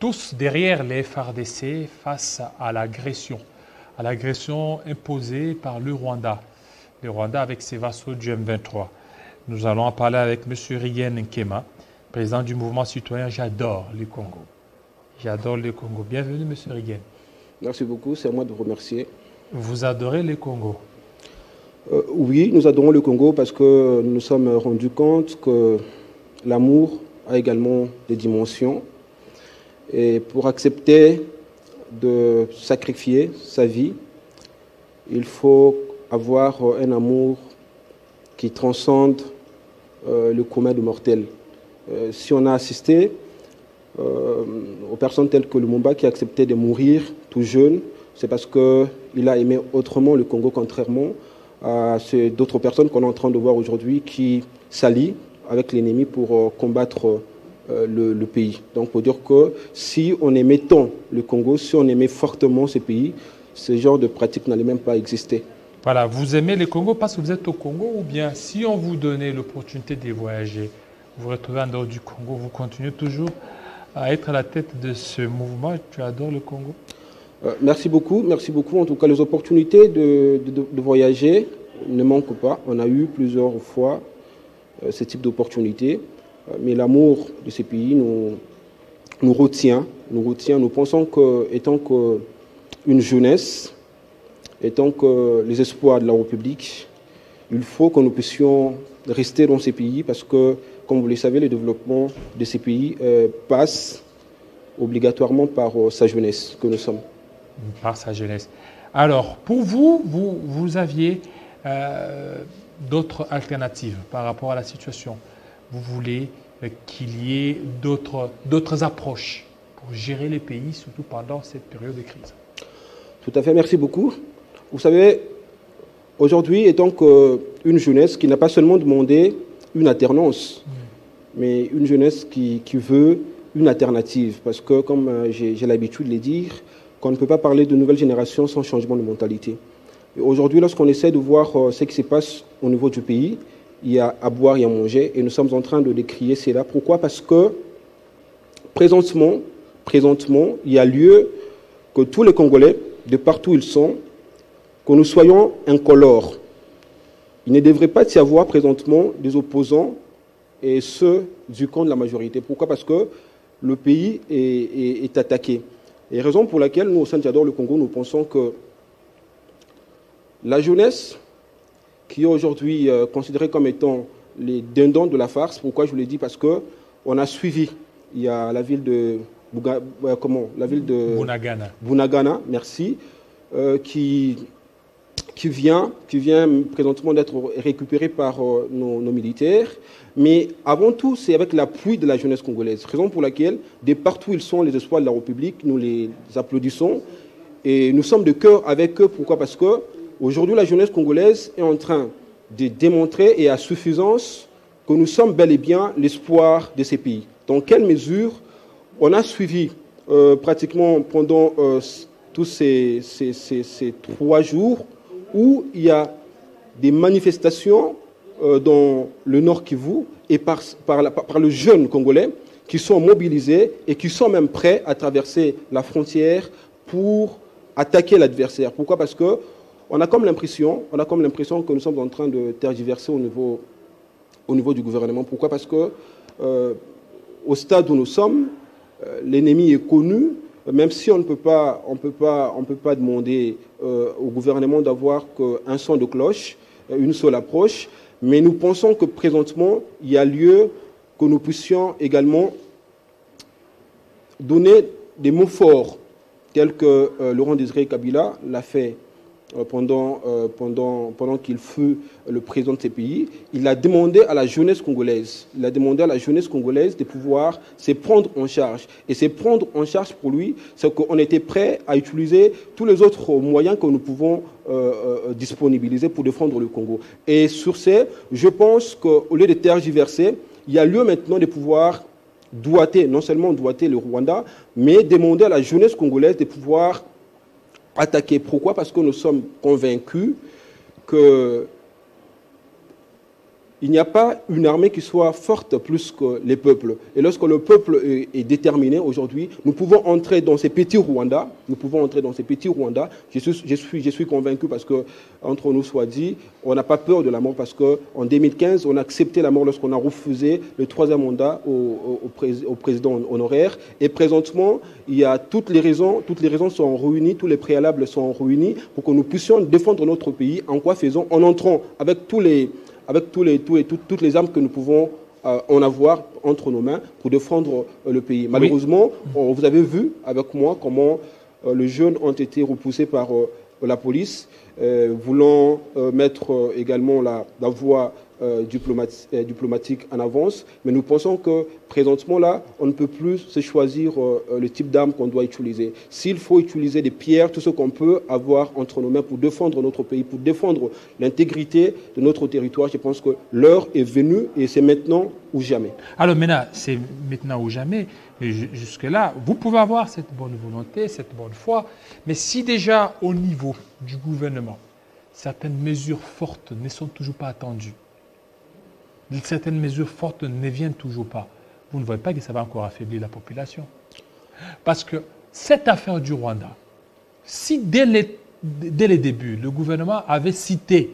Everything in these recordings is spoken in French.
tous derrière les FARDC face à l'agression imposée par le Rwanda avec ses vassaux du M23. Nous allons en parler avec M. Rien Nkema, président du mouvement citoyen J'adore le Congo. J'adore le Congo. Bienvenue, M. Rien. Merci beaucoup, c'est à moi de vous remercier. Vous adorez le Congo? Oui, nous adorons le Congo parce que nous nous sommes rendus compte que l'amour a également des dimensions. Et pour accepter de sacrifier sa vie, il faut avoir un amour qui transcende le commun des mortels. Si on a assisté aux personnes telles que Lumumba qui acceptaient de mourir tout jeune, c'est parce qu'il a aimé autrement le Congo, contrairement à d'autres personnes qu'on est en train de voir aujourd'hui qui s'allient avec l'ennemi pour combattre le pays. Donc, pour dire que si on aimait tant le Congo, si on aimait fortement ce pays, ce genre de pratique n'allait même pas exister. Voilà, vous aimez le Congo parce que vous êtes au Congo, ou bien si on vous donnait l'opportunité de voyager, vous vous retrouvez en dehors du Congo, vous continuez toujours à être à la tête de ce mouvement? Tu adores le Congo? Merci beaucoup. En tout cas, les opportunités de voyager ne manquent pas. On a eu plusieurs fois ce type d'opportunités. Mais l'amour de ces pays nous retient. Nous pensons qu'étant qu'une jeunesse, étant que les espoirs de la République, il faut que nous puissions rester dans ces pays parce que, comme vous le savez, le développement de ces pays passe obligatoirement par sa jeunesse que nous sommes. Par sa jeunesse. Alors, pour vous, vous aviez d'autres alternatives par rapport à la situation. Vous voulez qu'il y ait d'autres approches pour gérer les pays, surtout pendant cette période de crise. Tout à fait, merci beaucoup. Vous savez, aujourd'hui, étant qu'une jeunesse qui n'a pas seulement demandé une alternance, mais une jeunesse qui veut une alternative. Parce que, comme j'ai l'habitude de le dire, qu'on ne peut pas parler de nouvelle génération sans changement de mentalité. Aujourd'hui, lorsqu'on essaie de voir ce qui se passe au niveau du pays, il y a à boire et à manger, et nous sommes en train de décrier cela. Pourquoi? Parce que présentement, il y a lieu que tous les Congolais, de partout où ils sont, que nous soyons incolores. Il ne devrait pas y avoir présentement des opposants et ceux du camp de la majorité. Pourquoi? Parce que le pays est attaqué. Et raison pour laquelle nous, au sein de J'adore le Congo, nous pensons que la jeunesse, qui est aujourd'hui considérée comme étant les dindons de la farce, pourquoi je vous l'ai dit? Parce qu'on a suivi, il y a la ville de Bunagana, merci, qui vient présentement d'être récupérée par nos militaires. Mais avant tout, c'est avec l'appui de la jeunesse congolaise. Raison pour laquelle, de partout où ils sont, les espoirs de la République, nous les applaudissons. Et nous sommes de cœur avec eux. Pourquoi? Parce qu'aujourd'hui, la jeunesse congolaise est en train de démontrer, et à suffisance, que nous sommes bel et bien l'espoir de ces pays. Dans quelle mesure on a suivi pratiquement pendant tous ces 3 jours où il y a des manifestations dans le Nord Kivu et par le jeune Congolais qui sont mobilisés et qui sont même prêts à traverser la frontière pour attaquer l'adversaire. Pourquoi? Parce que on a comme l'impression que nous sommes en train de tergiverser au niveau du gouvernement. Pourquoi? Parce que au stade où nous sommes, l'ennemi est connu, même si on ne peut pas demander au gouvernement d'avoir qu'un son de cloche, une seule approche, mais nous pensons que présentement, il y a lieu que nous puissions également donner des mots forts, tels que Laurent Désiré Kabila l'a fait pendant qu'il fut le président de ces pays. Il a demandé à la jeunesse congolaise, de pouvoir se prendre en charge. Et se prendre en charge pour lui, c'est qu'on était prêt à utiliser tous les autres moyens que nous pouvons disponibiliser pour défendre le Congo. Et sur ce, je pense qu'au lieu de tergiverser, il y a lieu maintenant de pouvoir non seulement doiter le Rwanda, mais demander à la jeunesse congolaise de pouvoir attaquer. Pourquoi? Parce que nous sommes convaincus qu'il il n'y a pas une armée qui soit forte plus que les peuples. Et lorsque le peuple est déterminé aujourd'hui, nous pouvons entrer dans ces petits Rwandais. Nous pouvons entrer dans ces petits Rwandais. Je suis convaincu parce que, entre nous soit dit, on n'a pas peur de la mort parce qu'en 2015, on a accepté la mort lorsqu'on a refusé le 3e mandat au président honoraire. Et présentement, il y a toutes les raisons sont réunies, tous les préalables sont réunis pour que nous puissions défendre notre pays. En quoi faisons? En entrant avec toutes les armes que nous pouvons en avoir entre nos mains pour défendre le pays. Malheureusement, vous avez vu avec moi comment les jeunes ont été repoussés par la police, voulant mettre également la voie diplomatique en avance. Mais nous pensons que présentement, là, on ne peut plus se choisir le type d'arme qu'on doit utiliser. S'il faut utiliser des pierres, tout ce qu'on peut avoir entre nos mains pour défendre notre pays, pour défendre l'intégrité de notre territoire, je pense que l'heure est venue et c'est maintenant ou jamais. Alors maintenant, c'est maintenant ou jamais. Jusque-là, vous pouvez avoir cette bonne volonté, cette bonne foi, mais si déjà au niveau du gouvernement, certaines mesures fortes ne sont toujours pas attendues, certaines mesures fortes ne viennent toujours pas, vous ne voyez pas que ça va encore affaiblir la population. Parce que cette affaire du Rwanda, si dès les débuts, le gouvernement avait cité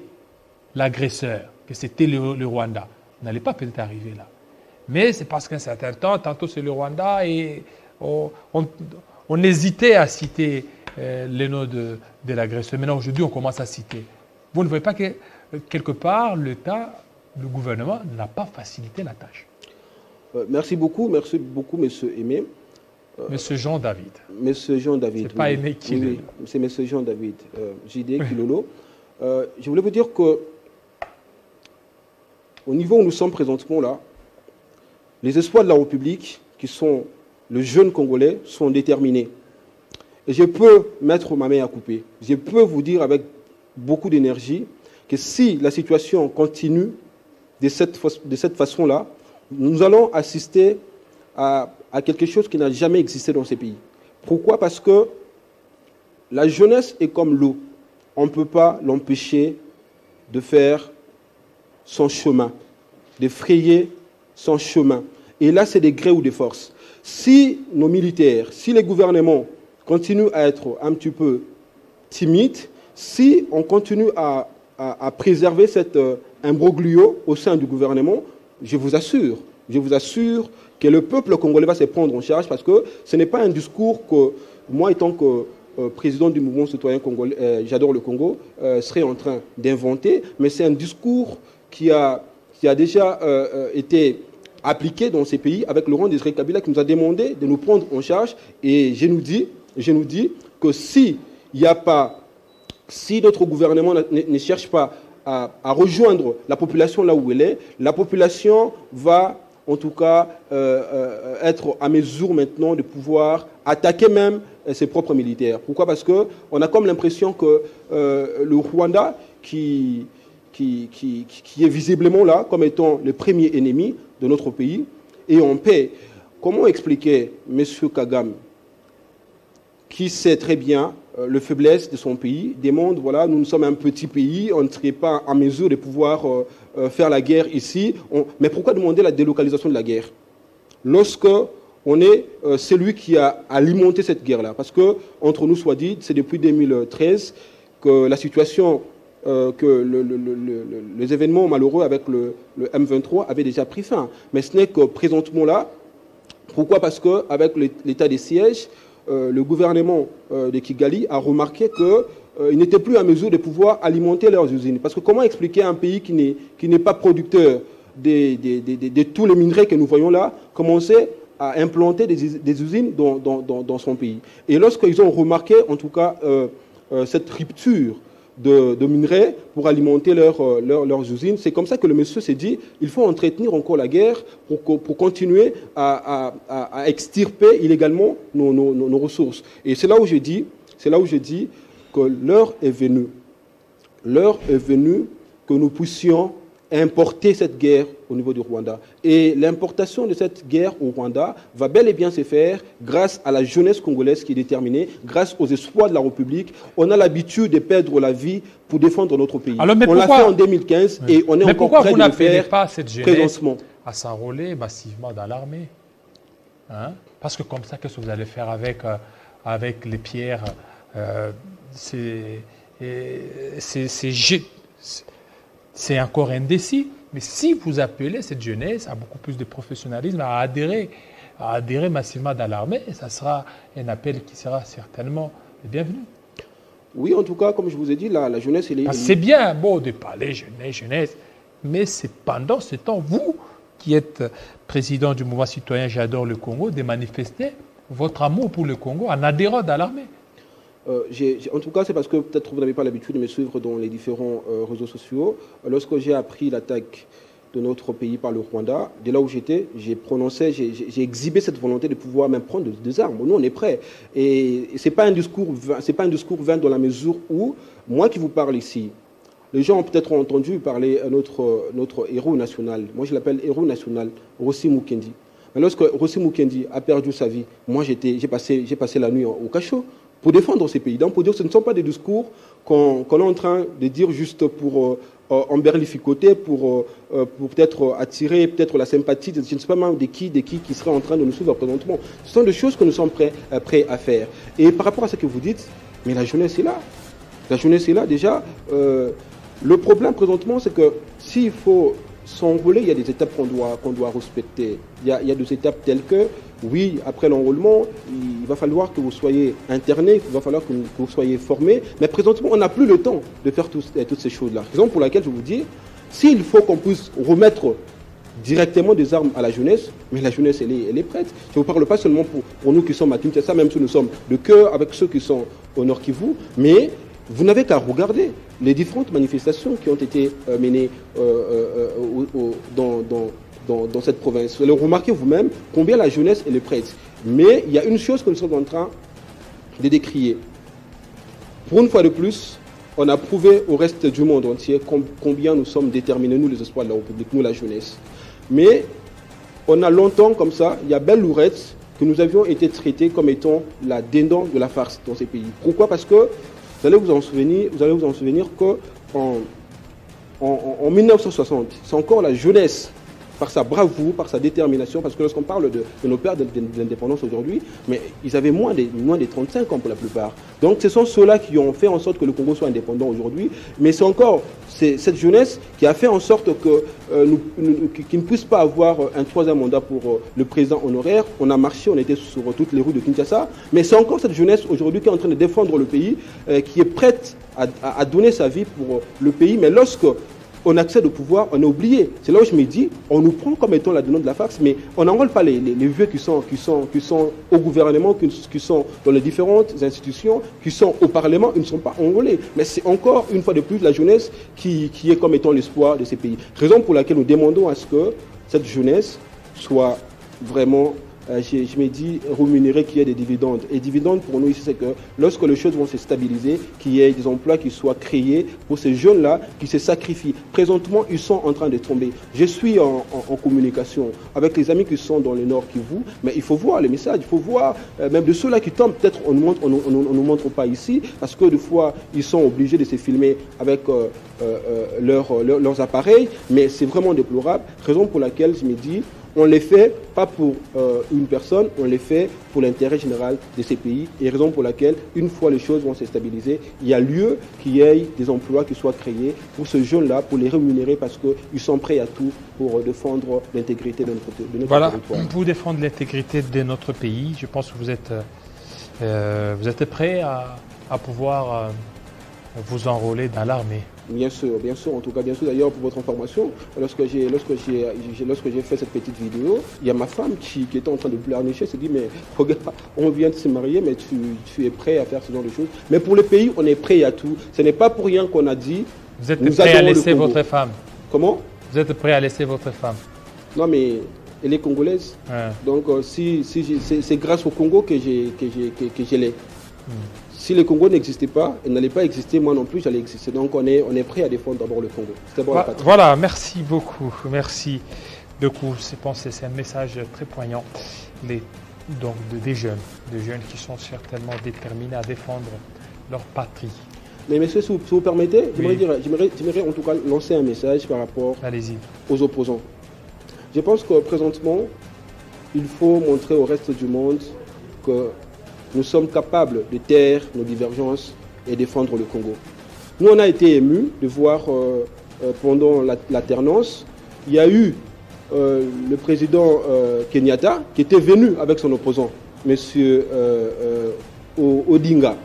l'agresseur, que c'était le Rwanda, on n'allait pas peut-être arriver là. Mais c'est parce qu'un certain temps, tantôt c'est le Rwanda et on hésitait à citer les noms de l'agresseur. Maintenant, aujourd'hui, on commence à citer. Vous ne voyez pas que, quelque part, le gouvernement n'a pas facilité la tâche. Merci beaucoup, M. Aimé. Monsieur Jean-David. Monsieur Jean-David. C'est pas Aimé Kilolo. Oui, c'est Monsieur Jean-David, JD Kilolo. Je voulais vous dire que, au niveau où nous sommes présentement là, les espoirs de la République, qui sont les jeunes Congolais, sont déterminés. Et je peux mettre ma main à couper. Je peux vous dire avec beaucoup d'énergie que si la situation continue de cette façon-là, nous allons assister à quelque chose qui n'a jamais existé dans ces pays. Pourquoi? Parce que la jeunesse est comme l'eau. On ne peut pas l'empêcher de faire son chemin, de frayer son chemin. Et là, c'est des grés ou des forces. Si nos militaires, si les gouvernements continuent à être un petit peu timides, si on continue à préserver cet imbroglio au sein du gouvernement, je vous assure que le peuple congolais va se prendre en charge parce que ce n'est pas un discours que moi, étant que président du mouvement citoyen congolais, J'adore le Congo, serait en train d'inventer, mais c'est un discours qui a déjà été appliqué dans ces pays avec Laurent Désiré Kabila qui nous a demandé de nous prendre en charge. Et je nous dis que si notre gouvernement ne cherche pas à rejoindre la population là où elle est, la population va en tout cas être à mesure maintenant de pouvoir attaquer même ses propres militaires. Pourquoi? Parce qu'on a comme l'impression que le Rwanda, qui est visiblement là comme étant le premier ennemi de notre pays, est en paix. Comment expliquer M. Kagame, qui sait très bien la faiblesse de son pays, demande, voilà, nous sommes un petit pays, on ne serait pas en mesure de pouvoir faire la guerre ici. Mais pourquoi demander la délocalisation de la guerre lorsque on est celui qui a alimenté cette guerre-là? Parce que, entre nous soit dit, c'est depuis 2013 que la situation, que les événements malheureux avec le M23 avaient déjà pris fin. Mais ce n'est que présentement là. Pourquoi? Parce qu'avec l'état des sièges, le gouvernement de Kigali a remarqué qu'ils n'étaient plus à mesure de pouvoir alimenter leurs usines. Parce que comment expliquer à un pays qui n'est pas producteur de tous les minerais que nous voyons là, commencer à implanter des usines dans son pays? Et lorsqu'ils ont remarqué, en tout cas, cette rupture de minerais pour alimenter leurs usines, c'est comme ça que le monsieur s'est dit, il faut entretenir encore la guerre pour continuer à extirper illégalement nos ressources. Et c'est là où je dis que l'heure est venue que nous puissions importer cette guerre au niveau du Rwanda. Et l'importation de cette guerre au Rwanda va bel et bien se faire grâce à la jeunesse congolaise qui est déterminée, grâce aux espoirs de la République. On a l'habitude de perdre la vie pour défendre notre pays. Alors, on l'a fait en 2015 et on est encore prêt de le faire. Mais pourquoi vous n'appelez pas cette jeunesse à s'enrôler massivement dans l'armée, hein? Parce que comme ça, qu'est-ce que vous allez faire avec les pierres? C'est encore indécis. Mais si vous appelez cette jeunesse à beaucoup plus de professionnalisme, à adhérer massivement dans l'armée, ça sera un appel qui sera certainement le bienvenu. Oui, en tout cas, comme je vous ai dit, la jeunesse, elle est... C'est bien beau de parler jeunesse, mais c'est pendant ce temps, vous qui êtes président du mouvement citoyen J'adore le Congo, de manifester votre amour pour le Congo en adhérant dans l'armée. En tout cas, c'est parce que peut-être vous n'avez pas l'habitude de me suivre dans les différents réseaux sociaux. Lorsque j'ai appris l'attaque de notre pays par le Rwanda, dès là où j'étais, j'ai exhibé cette volonté de pouvoir même prendre des armes. Nous, on est prêts. Et ce n'est pas un discours vain dans la mesure où, moi qui vous parle ici, les gens ont peut-être entendu parler de notre héros national. Moi, je l'appelle héros national, Rossi Mukendi. Mais lorsque Rossi Mukendi a perdu sa vie, moi, j'ai passé la nuit au cachot pour défendre ces pays. Donc, pour dire que ce ne sont pas des discours qu'on est en train de dire juste pour emberlificoter, pour peut-être attirer peut-être la sympathie, je ne sais pas même de qui serait en train de nous suivre présentement. Ce sont des choses que nous sommes prêts à faire. Et par rapport à ce que vous dites, mais la jeunesse est là. La jeunesse est là déjà. Le problème présentement, c'est que s'il faut s'enrôler, il y a des étapes qu'on doit respecter. Il y a des étapes telles que, oui, après l'enrôlement, il va falloir que vous soyez interné, il va falloir que vous soyez formé, mais présentement, on n'a plus le temps de faire toutes ces choses-là. Raison pour laquelle je vous dis, s'il faut qu'on puisse remettre directement des armes à la jeunesse, mais la jeunesse, elle est prête. Je ne vous parle pas seulement pour nous qui sommes à Kinshasa, même si nous sommes de cœur avec ceux qui sont au Nord Kivu, mais vous n'avez qu'à regarder les différentes manifestations qui ont été menées dans cette province. Vous remarquez vous-même combien la jeunesse elle est prête. Mais il y a une chose que nous sommes en train de décrier. Pour une fois de plus, on a prouvé au reste du monde entier combien nous sommes déterminés, nous les espoirs de la République, nous la jeunesse. Mais on a longtemps comme ça, il y a belle lourette, que nous avions été traités comme étant la dindon de la farce dans ces pays. Pourquoi? Parce que vous allez vous en souvenir qu'en 1960, c'est encore la jeunesse, par sa bravoure, par sa détermination, parce que lorsqu'on parle de nos pères de l'indépendance aujourd'hui, mais ils avaient moins de 35 ans pour la plupart. Donc ce sont ceux-là qui ont fait en sorte que le Congo soit indépendant aujourd'hui, mais c'est encore cette jeunesse qui a fait en sorte qu'il ne puisse pas avoir un troisième mandat pour le président honoraire. On a marché, on était sur toutes les rues de Kinshasa, mais c'est encore cette jeunesse aujourd'hui qui est en train de défendre le pays, qui est prête à donner sa vie pour le pays, mais lorsque on accède au pouvoir, on a oublié. C'est là où je me dis, on nous prend comme étant la donnante de la farce, mais on n'enrôle pas les vieux qui sont au gouvernement, qui sont dans les différentes institutions, qui sont au Parlement, ils ne sont pas enrôlés. Mais c'est encore, une fois de plus, la jeunesse qui est comme étant l'espoir de ces pays. Raison pour laquelle nous demandons à ce que cette jeunesse soit vraiment, je me dis, rémunérée, qu'il y ait des dividendes. Et dividendes, pour nous ici, c'est que lorsque les choses vont se stabiliser, qu'il y ait des emplois qui soient créés pour ces jeunes-là qui se sacrifient. Présentement, ils sont en train de tomber. Je suis en communication avec les amis qui sont dans le Nord Kivu, mais il faut voir les messages, il faut voir, même de ceux-là qui tombent, peut-être on ne nous montre pas ici, parce que des fois, ils sont obligés de se filmer avec leurs appareils, mais c'est vraiment déplorable. Raison pour laquelle je me dis, on les fait pas pour une personne, on les fait pour l'intérêt général de ces pays. Et raison pour laquelle, une fois les choses vont se stabiliser, il y a lieu qu'il y ait des emplois qui soient créés pour ces jeunes-là, pour les rémunérer parce qu'ils sont prêts à tout pour défendre l'intégrité de notre voilà, territoire. Pour défendre l'intégrité de notre pays, je pense que vous êtes prêts à pouvoir vous enrôler dans l'armée. Bien sûr, en tout cas, bien sûr. D'ailleurs, pour votre information, lorsque j'ai fait cette petite vidéo, il y a ma femme qui était en train de pleurnicher, elle s'est dit, mais regarde, on vient de se marier, mais tu es prêt à faire ce genre de choses. Mais pour le pays, on est prêt à tout. Ce n'est pas pour rien qu'on a dit... Vous êtes prêt à laisser votre femme? Comment? Vous êtes prêt à laisser votre femme? Non, mais elle est congolaise. Ouais. Donc, c'est grâce au Congo que je l'ai. Si le Congo n'existait pas, il n'allait pas exister, moi non plus, j'allais exister. Donc on est prêt à défendre d'abord le Congo. C'est d'abord la patrie. Voilà, merci beaucoup. Merci beaucoup. Je pense que c'est un message très poignant. Donc des jeunes qui sont certainement déterminés à défendre leur patrie. Mais monsieur, si vous permettez, Oui. j'aimerais en tout cas lancer un message par rapport aux opposants. Je pense que présentement, il faut montrer au reste du monde que nous sommes capables de taire nos divergences et défendre le Congo. Nous, on a été émus de voir pendant l'alternance, il y a eu le président Kenyatta qui était venu avec son opposant, M. Odinga.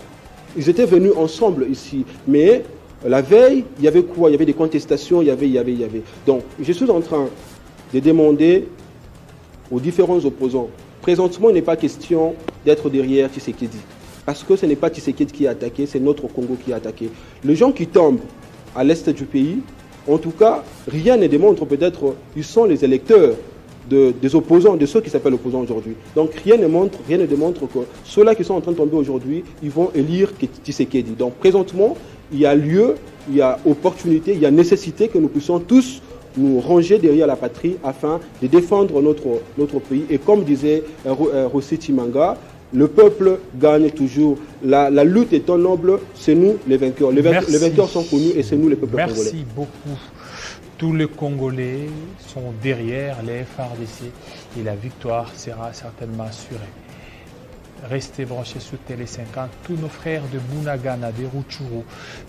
Ils étaient venus ensemble ici, mais la veille, il y avait quoi? Il y avait des contestations, il y avait. Donc, je suis en train de demander aux différents opposants. Présentement, il n'est pas question d'être derrière Tshisekedi. Parce que ce n'est pas Tshisekedi qui est attaqué, c'est notre Congo qui est attaqué. Les gens qui tombent à l'est du pays, en tout cas, rien ne démontre, peut-être, ils sont les électeurs des opposants, de ceux qui s'appellent opposants aujourd'hui. Donc rien ne démontre que ceux-là qui sont en train de tomber aujourd'hui, ils vont élire Tshisekedi. Donc présentement, il y a lieu, il y a opportunité, il y a nécessité que nous puissions tous nous ranger derrière la patrie afin de défendre notre pays. Et comme disait Rossi Chimanga, le peuple gagne toujours. La lutte étant noble, c'est nous les vainqueurs. Les vainqueurs sont connus et c'est nous les peuples congolais. Merci beaucoup. Tous les Congolais sont derrière les FARDC et la victoire sera certainement assurée. Restez branchés sur Télé 50. Tous nos frères de Bunagana, de Rutshuru,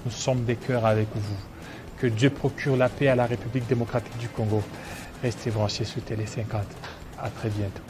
nous sommes des cœurs avec vous. Que Dieu procure la paix à la République démocratique du Congo. Restez branchés sur Télé 50. À très bientôt.